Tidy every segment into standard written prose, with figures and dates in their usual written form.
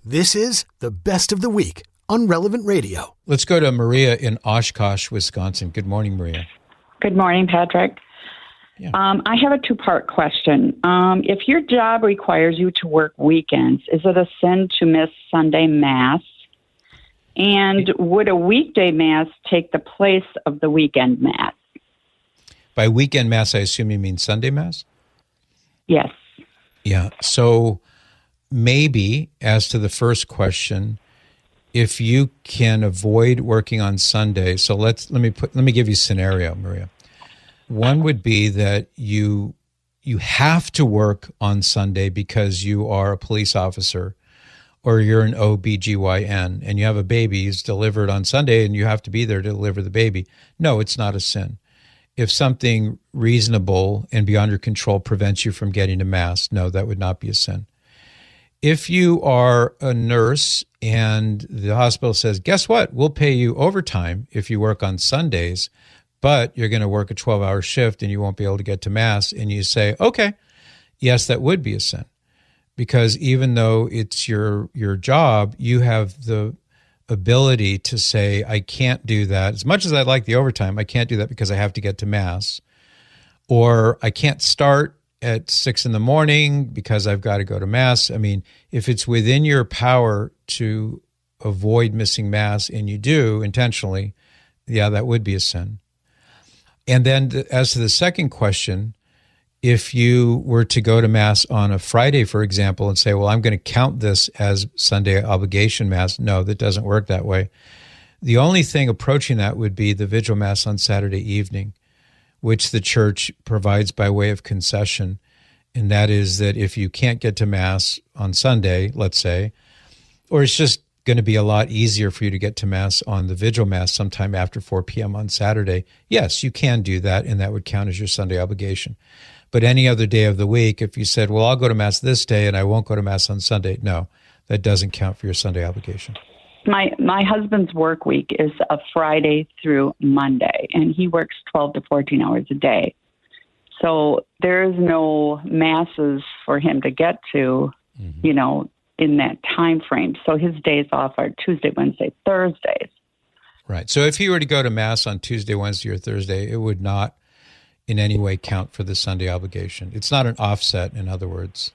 This is the best of the week on Relevant Radio. Let's go to Maria in Oshkosh, Wisconsin. Good morning, Maria. Good morning, Patrick. Yeah. I have a two-part question. If your job requires you to work weekends, is it a sin to miss Sunday Mass? And would a weekday Mass take the place of the weekend Mass? By weekend Mass, I assume you mean Sunday Mass? Yes. Yeah. So maybe, as to the first question, if you can avoid working on Sunday, so let me give you a scenario, Maria. One would be that you have to work on Sunday because you are a police officer or you're an OBGYN and you have a baby who's delivered on Sunday and you have to be there to deliver the baby. No, it's not a sin. If something reasonable and beyond your control prevents you from getting to Mass, no, that would not be a sin. If you are a nurse and the hospital says, guess what? We'll pay you overtime if you work on Sundays, but you're going to work a 12-hour shift and you won't be able to get to Mass, and you say, okay, yes, that would be a sin. Because even though it's your job, you have the ability to say, I can't do that. As much as I'd like the overtime, I can't do that because I have to get to Mass. Or I can't start at 6 a.m. because I've got to go to Mass. I mean, if it's within your power to avoid missing Mass, and you do intentionally, yeah, that would be a sin. And then as to the second question, if you were to go to Mass on a Friday, for example, and say, well, I'm going to count this as Sunday obligation Mass, no, that doesn't work that way. The only thing approaching that would be the Vigil Mass on Saturday evening, which the church provides by way of concession. And that is that if you can't get to Mass on Sunday, let's say, or it's just going to be a lot easier for you to get to Mass on the Vigil Mass sometime after 4 p.m. on Saturday, yes, you can do that, and that would count as your Sunday obligation. But any other day of the week, if you said, well, I'll go to Mass this day and I won't go to Mass on Sunday, no, that doesn't count for your Sunday obligation. My husband's work week is a Friday through Monday, and he works 12 to 14 hours a day. So there's no Masses for him to get to, in that time frame. So his days off are Tuesday, Wednesday, Thursdays. Right. So if he were to go to Mass on Tuesday, Wednesday, or Thursday, it would not in any way count for the Sunday obligation. It's not an offset, in other words.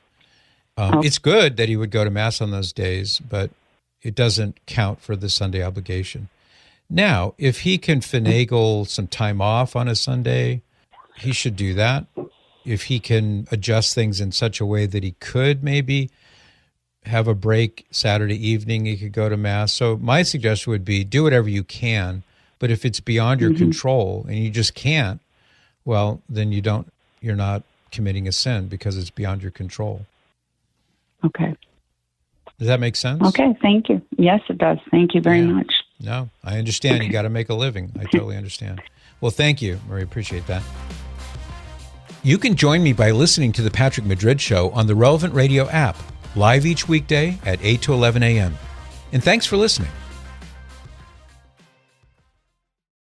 It's good that he would go to Mass on those days, but it doesn't count for the Sunday obligation. Now, if he can finagle some time off on a Sunday, he should do that. If he can adjust things in such a way that he could maybe have a break Saturday evening, he could go to Mass. So my suggestion would be do whatever you can, but if it's beyond your control and you just can't, well, then you're not committing a sin because it's beyond your control. Okay. Does that make sense? Okay, thank you. Yes, it does. Thank you very much. No, I understand. You got to make a living. I totally understand. Well, thank you, Marie. Appreciate that. You can join me by listening to the Patrick Madrid Show on the Relevant Radio app, live each weekday at 8 to 11 a.m. And thanks for listening.